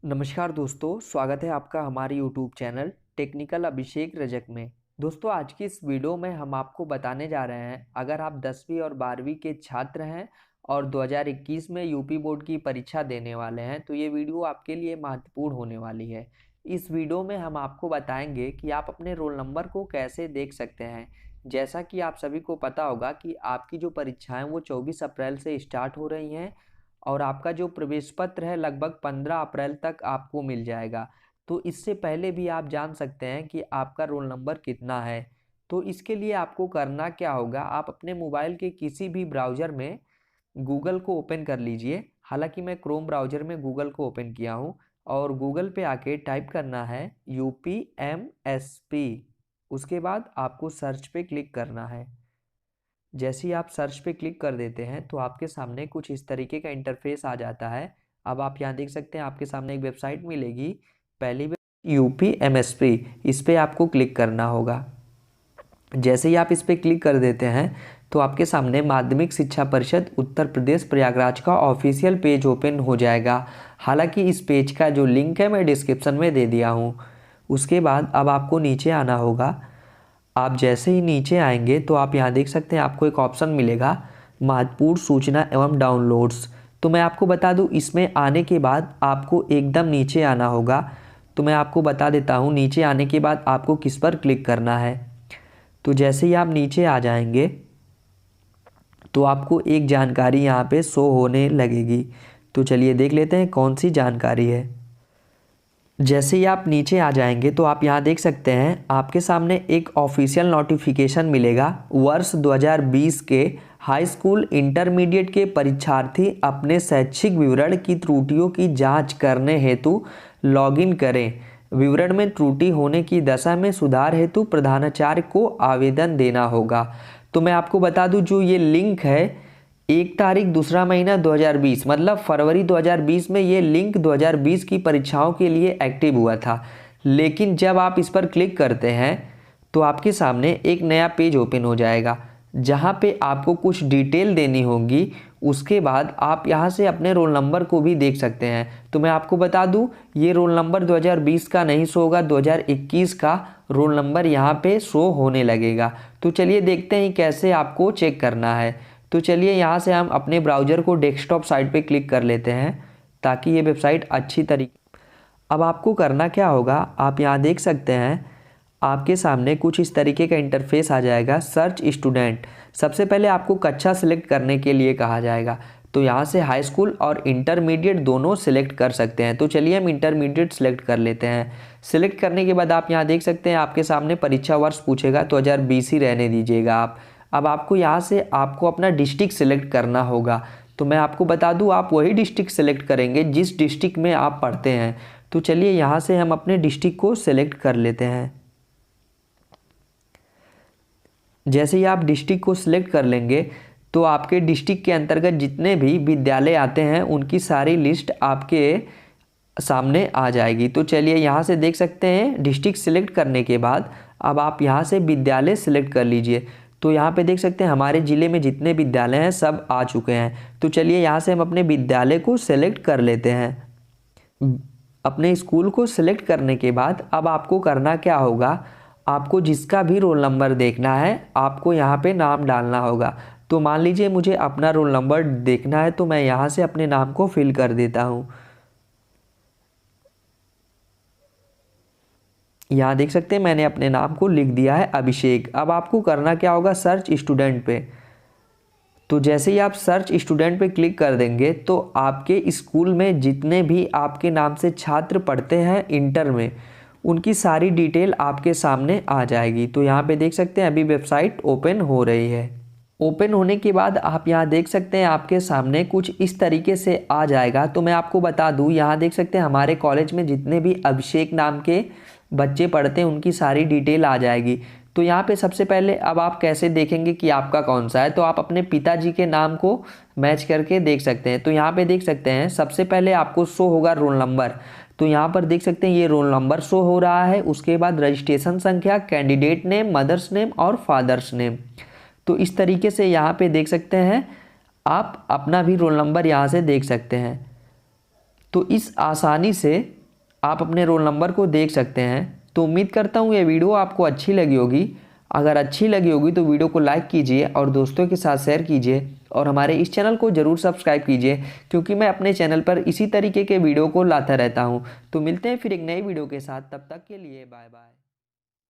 नमस्कार दोस्तों, स्वागत है आपका हमारे यूट्यूब चैनल टेक्निकल अभिषेक रजक में। दोस्तों, आज की इस वीडियो में हम आपको बताने जा रहे हैं, अगर आप 10वीं और 12वीं के छात्र हैं और 2021 में यूपी बोर्ड की परीक्षा देने वाले हैं तो ये वीडियो आपके लिए महत्वपूर्ण होने वाली है। इस वीडियो में हम आपको बताएंगे कि आप अपने रोल नंबर को कैसे देख सकते हैं। जैसा कि आप सभी को पता होगा कि आपकी जो परीक्षाएं वो 24 अप्रैल से स्टार्ट हो रही हैं और आपका जो प्रवेश पत्र है लगभग 15 अप्रैल तक आपको मिल जाएगा। तो इससे पहले भी आप जान सकते हैं कि आपका रोल नंबर कितना है। तो इसके लिए आपको करना क्या होगा, आप अपने मोबाइल के किसी भी ब्राउज़र में गूगल को ओपन कर लीजिए। हालांकि मैं क्रोम ब्राउज़र में गूगल को ओपन किया हूँ और गूगल पे आके टाइप करना है UPMSP। उसके बाद आपको सर्च पे क्लिक करना है। जैसे ही आप सर्च पे क्लिक कर देते हैं तो आपके सामने कुछ इस तरीके का इंटरफेस आ जाता है। अब आप यहाँ देख सकते हैं आपके सामने एक वेबसाइट मिलेगी, पहली UPMSP, इस पे आपको क्लिक करना होगा। जैसे ही आप इस पे क्लिक कर देते हैं तो आपके सामने माध्यमिक शिक्षा परिषद उत्तर प्रदेश प्रयागराज का ऑफिशियल पेज ओपन हो जाएगा। हालांकि इस पेज का जो लिंक है मैं डिस्क्रिप्शन में दे दिया हूँ। उसके बाद अब आपको नीचे आना होगा। आप जैसे ही नीचे आएंगे तो आप यहाँ देख सकते हैं आपको एक ऑप्शन मिलेगा, महत्वपूर्ण सूचना एवं डाउनलोड्स। तो मैं आपको बता दूँ, इसमें आने के बाद आपको एकदम नीचे आना होगा। तो मैं आपको बता देता हूँ नीचे आने के बाद आपको किस पर क्लिक करना है। तो जैसे ही आप नीचे आ जाएंगे तो आपको एक जानकारी यहाँ पे शो होने लगेगी। तो चलिए देख लेते हैं कौन सी जानकारी है। जैसे ही आप नीचे आ जाएंगे तो आप यहाँ देख सकते हैं आपके सामने एक ऑफिशियल नोटिफिकेशन मिलेगा। वर्ष 2020 के हाई स्कूल इंटरमीडिएट के परीक्षार्थी अपने शैक्षिक विवरण की त्रुटियों की जांच करने हेतु लॉगिन करें। विवरण में त्रुटि होने की दशा में सुधार हेतु प्रधानाचार्य को आवेदन देना होगा। तो मैं आपको बता दूं, जो ये लिंक है 1 तारीख 2 महीना 2020 मतलब फरवरी 2020 में ये लिंक 2020 की परीक्षाओं के लिए एक्टिव हुआ था। लेकिन जब आप इस पर क्लिक करते हैं तो आपके सामने एक नया पेज ओपन हो जाएगा जहां पे आपको कुछ डिटेल देनी होगी। उसके बाद आप यहां से अपने रोल नंबर को भी देख सकते हैं। तो मैं आपको बता दूं, ये रोल नंबर 2020 का नहीं शो होगा, 2021 का रोल नंबर यहाँ पे शो होने लगेगा। तो चलिए देखते हैं कैसे आपको चेक करना है। तो चलिए यहाँ से हम अपने ब्राउज़र को डेस्कटॉप साइट पे क्लिक कर लेते हैं ताकि ये वेबसाइट अच्छी तरीके। अब आपको करना क्या होगा, आप यहाँ देख सकते हैं आपके सामने कुछ इस तरीके का इंटरफेस आ जाएगा। सर्च स्टूडेंट, सबसे पहले आपको कक्षा सिलेक्ट करने के लिए कहा जाएगा। तो यहाँ से हाई स्कूल और इंटरमीडिएट दोनों सिलेक्ट कर सकते हैं। तो चलिए हम इंटरमीडिएट सिलेक्ट कर लेते हैं। सिलेक्ट करने के बाद आप यहाँ देख सकते हैं आपके सामने परीक्षा वर्ष पूछेगा, 2020 ही रहने दीजिएगा आप। अब आपको यहाँ से आपको अपना डिस्ट्रिक्ट सिलेक्ट करना होगा। तो मैं आपको बता दूँ, आप वही डिस्ट्रिक्ट सिलेक्ट करेंगे जिस डिस्ट्रिक्ट में आप पढ़ते हैं। तो चलिए यहाँ से हम अपने डिस्ट्रिक्ट को सिलेक्ट कर लेते हैं। जैसे ही आप डिस्ट्रिक्ट को सिलेक्ट कर लेंगे तो आपके डिस्ट्रिक्ट के अंतर्गत जितने भी विद्यालय आते हैं उनकी सारी लिस्ट आपके सामने आ जाएगी। तो चलिए यहाँ से देख सकते हैं डिस्ट्रिक्ट सिलेक्ट करने के बाद अब आप यहाँ से विद्यालय सिलेक्ट कर लीजिए। तो यहाँ पे देख सकते हैं हमारे ज़िले में जितने विद्यालय हैं सब आ चुके हैं। तो चलिए यहाँ से हम अपने विद्यालय को सिलेक्ट कर लेते हैं। अपने स्कूल को सिलेक्ट करने के बाद अब आपको करना क्या होगा, आपको जिसका भी रोल नंबर देखना है आपको यहाँ पे नाम डालना होगा। तो मान लीजिए मुझे अपना रोल नंबर देखना है तो मैं यहाँ से अपने नाम को फिल कर देता हूँ। यहाँ देख सकते हैं मैंने अपने नाम को लिख दिया है अभिषेक। अब आपको करना क्या होगा, सर्च स्टूडेंट पे। तो जैसे ही आप सर्च स्टूडेंट पे क्लिक कर देंगे तो आपके स्कूल में जितने भी आपके नाम से छात्र पढ़ते हैं इंटर में उनकी सारी डिटेल आपके सामने आ जाएगी। तो यहाँ पे देख सकते हैं अभी वेबसाइट ओपन हो रही है। ओपन होने के बाद आप यहाँ देख सकते हैं आपके सामने कुछ इस तरीके से आ जाएगा। तो मैं आपको बता दूँ, यहाँ देख सकते हैं हमारे कॉलेज में जितने भी अभिषेक नाम के बच्चे पढ़ते हैं उनकी सारी डिटेल आ जाएगी। तो यहाँ पे सबसे पहले अब आप कैसे देखेंगे कि आपका कौन सा है, तो आप अपने पिताजी के नाम को मैच करके देख सकते हैं। तो यहाँ पे देख सकते हैं सबसे पहले आपको शो होगा रोल नंबर। तो यहाँ पर देख सकते हैं ये रोल नंबर शो हो रहा है। उसके बाद रजिस्ट्रेशन संख्या, कैंडिडेट नेम, मदर्स नेम और फादर्स नेम। तो इस तरीके से यहाँ पे देख सकते हैं आप अपना भी रोल नंबर यहाँ से देख सकते हैं। तो इस आसानी से आप अपने रोल नंबर को देख सकते हैं। तो उम्मीद करता हूँ ये वीडियो आपको अच्छी लगी होगी। अगर अच्छी लगी होगी तो वीडियो को लाइक कीजिए और दोस्तों के साथ शेयर कीजिए और हमारे इस चैनल को ज़रूर सब्सक्राइब कीजिए, क्योंकि मैं अपने चैनल पर इसी तरीके के वीडियो को लाता रहता हूँ। तो मिलते हैं फिर एक नई वीडियो के साथ, तब तक के लिए बाय बाय।